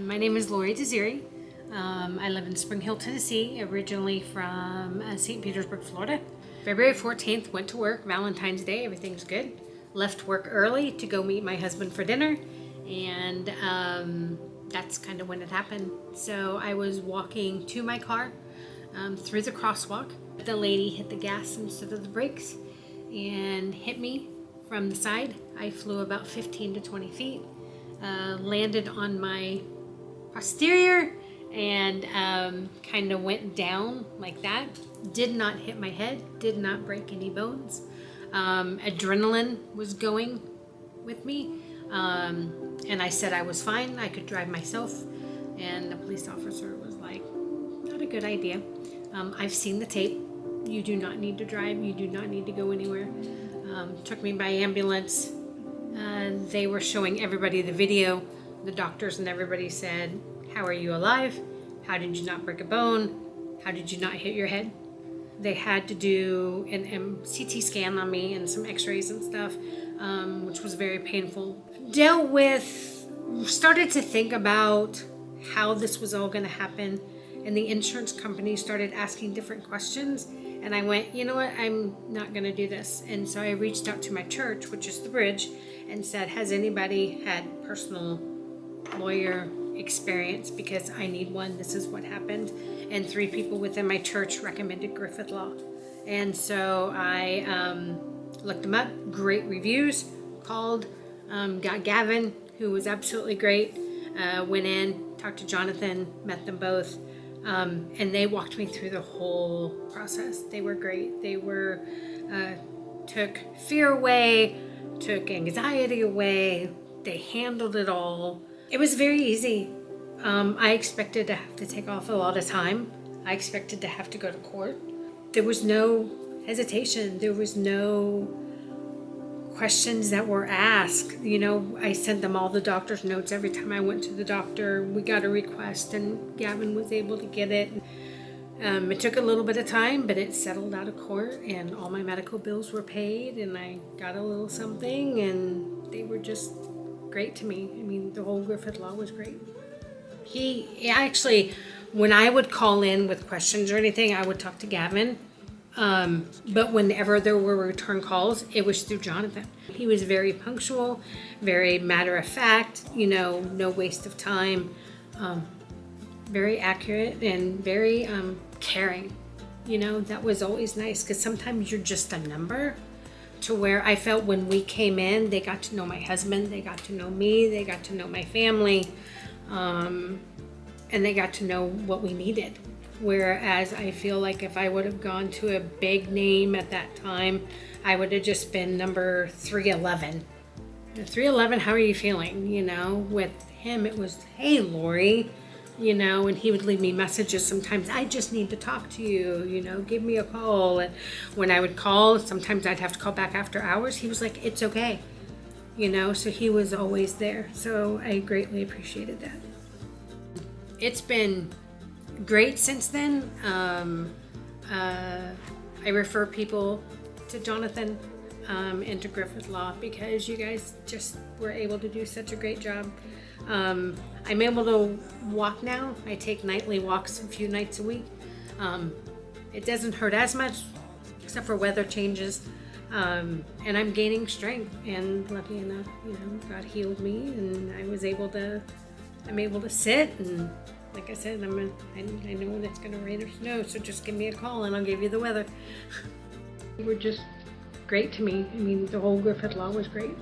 My name is Desiere. I live in Spring Hill, Tennessee, originally from St. Petersburg, Florida. February 14th, went to work, Valentine's Day, everything's good. Left work early to go meet my husband for dinner, and that's kind of when it happened. So I was walking to my car through the crosswalk. The lady hit the gas instead of the brakes and hit me from the side. I flew about 15 to 20 feet, landed on my posterior and kind of went down like that. Did not hit my head, did not break any bones. Adrenaline was going with me, and I said I was fine, I could drive myself, and the police officer was like, not a good idea. I've seen the tape. You do not need to drive, you do not need to go anywhere. Took me by ambulance. They were showing everybody the video. The doctors and everybody said, how are you alive? How did you not break a bone? How did you not hit your head? They had to do an CT scan on me and some x-rays and stuff, which was very painful. Started to think about how this was all going to happen, and the insurance company started asking different questions, and I went, you know what, I'm not going to do this. And so I reached out to my church, which is the Bridge, and said, has anybody had personal lawyer experience, because I need one, this is what happened. And 3 people within my church recommended GriffithLaw, and so I looked them up, great reviews, called, got Gavin, who was absolutely great, went in, talked to Jonathan, met them both, and they walked me through the whole process. They were great. They were took fear away, took anxiety away, they handled it all. It was very easy. I expected to have to take off a lot of time. I expected to have to go to court. There was no hesitation. There was no questions that were asked. You know, I sent them all the doctor's notes every time I went to the doctor. We got a request and Gavin was able to get it. It took a little bit of time, but it settled out of court and all my medical bills were paid and I got a little something, and they were just great to me. I mean, the whole GriffithLaw was great. He actually, when I would call in with questions or anything, I would talk to Gavin. But whenever there were return calls, it was through Jonathan. He was very punctual, very matter of fact, you know, no waste of time, very accurate and very caring. You know, that was always nice, because sometimes you're just a number. To where I felt when we came in, they got to know my husband, they got to know me, they got to know my family, and they got to know what we needed. Whereas I feel like if I would have gone to a big name at that time, I would have just been number 311. 311, how are you feeling? You know, with him it was, hey Lori, you know, and he would leave me messages sometimes, I just need to talk to you, you know, give me a call. And when I would call, sometimes I'd have to call back after hours. He was like, it's okay, you know, so he was always there. So I greatly appreciated that. It's been great since then. I refer people to Jonathan and to GriffithLaw because you guys just were able to do such a great job. I'm able to walk now. I take nightly walks a few nights a week. It doesn't hurt as much, except for weather changes. And I'm gaining strength, and lucky enough, you know, God healed me and I'm able to sit, and like I said, I know when it's gonna rain or snow, so just give me a call and I'll give you the weather. They were just great to me. I mean, the whole GriffithLaw was great.